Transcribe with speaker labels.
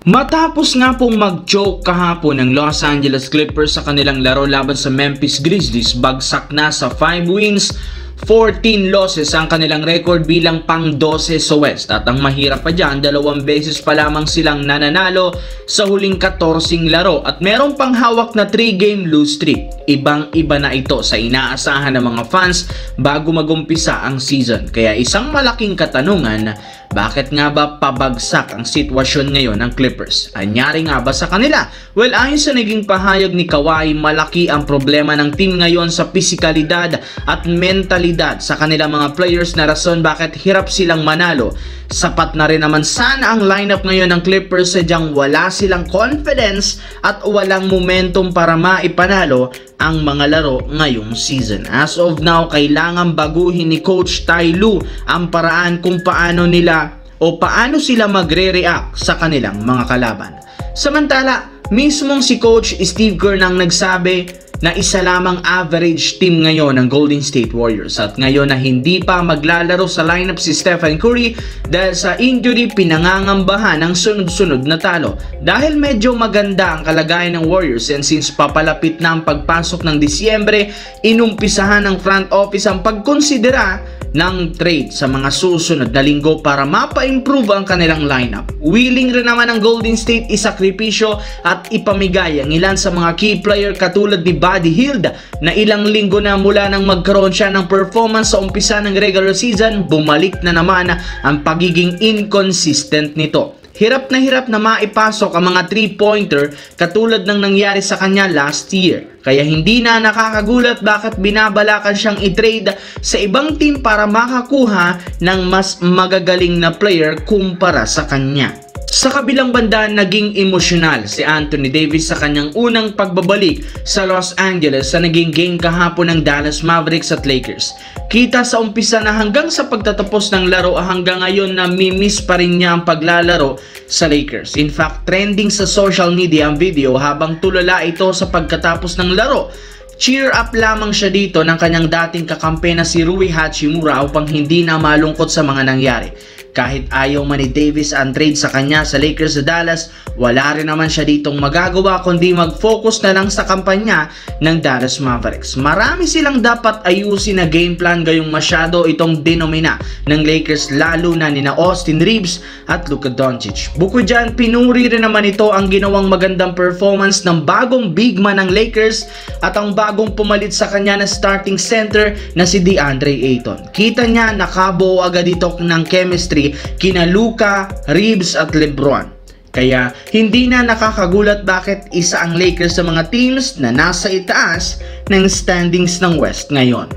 Speaker 1: Matapos nga pong mag-choke kahapon ng Los Angeles Clippers sa kanilang laro laban sa Memphis Grizzlies, bagsak na sa 5 wins, 14 losses ang kanilang record bilang pang-12 sa West. At ang mahirap pa dyan, 2 beses pa lamang silang nananalo sa huling 14 laro at meron pang hawak na 3-game lose streak. Ibang-iba na ito sa inaasahan ng mga fans bago magumpisa ang season. Kaya isang malaking katanungan, bakit nga ba pabagsak ang sitwasyon ngayon ng Clippers? Anyari nga ba sa kanila? Well, ayon sa naging pahayag ni Kawhi, malaki ang problema ng team ngayon sa pisikalidad at mentalidad sa kanilang mga players na rason bakit hirap silang manalo. Sapat na rin naman sana ang lineup ngayon ng Clippers, sadyang wala silang confidence at walang momentum para maipanalo ang mga laro ngayong season. As of now, kailangan baguhin ni Coach Ty Lue ang paraan kung paano sila magre-react sa kanilang mga kalaban. Samantala, mismong si Coach Steve Kerr nang nagsabi na isa lamang average team ngayon ng Golden State Warriors at ngayon na hindi pa maglalaro sa lineup si Stephen Curry dahil sa injury, pinangangambahan ng sunod-sunod na talo. Dahil medyo maganda ang kalagayan ng Warriors and since papalapit na ang pagpasok ng Disyembre, inumpisahan ng front office ang pagkonsidera ng trade sa mga susunod na linggo para mapa-improve ang kanilang lineup. Willing rin naman ang Golden State isakripisyo at ipamigay ang ilan sa mga key player katulad ni Buddy Hield na ilang linggo na mula nang magkaroon siya ng performance sa umpisa ng regular season, bumalik na naman ang pagiging inconsistent nito. Hirap na maipasok ang mga 3-pointer katulad ng nangyari sa kanya last year. Kaya hindi na nakakagulat bakit binabalakan siyang i-trade sa ibang team para makakuha ng mas magagaling na player kumpara sa kanya. Sa kabilang banda, naging emosyonal si Anthony Davis sa kanyang unang pagbabalik sa Los Angeles sa naging game kahapon ng Dallas Mavericks at Lakers. Kita sa umpisa na hanggang sa pagtatapos ng laro hanggang ngayon na mimiss pa rin niya ang paglalaro sa Lakers. In fact, trending sa social media ang video habang tulala ito sa pagkatapos ng laro. Cheer up lamang siya dito ng kanyang dating kakampi na si Rui Hachimura upang hindi na malungkot sa mga nangyari. Kahit ayaw man ni Davis ang trade sa kanya sa Lakers sa Dallas, wala rin naman siya ditong magagawa kundi mag-focus na lang sa kampanya ng Dallas Mavericks. Marami silang dapat ayusin na game plan gayong masyado itong denomina ng Lakers lalo na nina Austin Reeves at Luka Doncic. Bukod dyan, pinuri rin naman ito ang ginawang magandang performance ng bagong big man ng Lakers at ang bagong pumalit sa kanya na starting center na si DeAndre Ayton. Kita niya nakabuo agad ito ng chemistry kina Luka, Reeves at LeBron. Kaya hindi na nakakagulat bakit isa ang Lakers sa mga teams na nasa itaas ng standings ng West ngayon.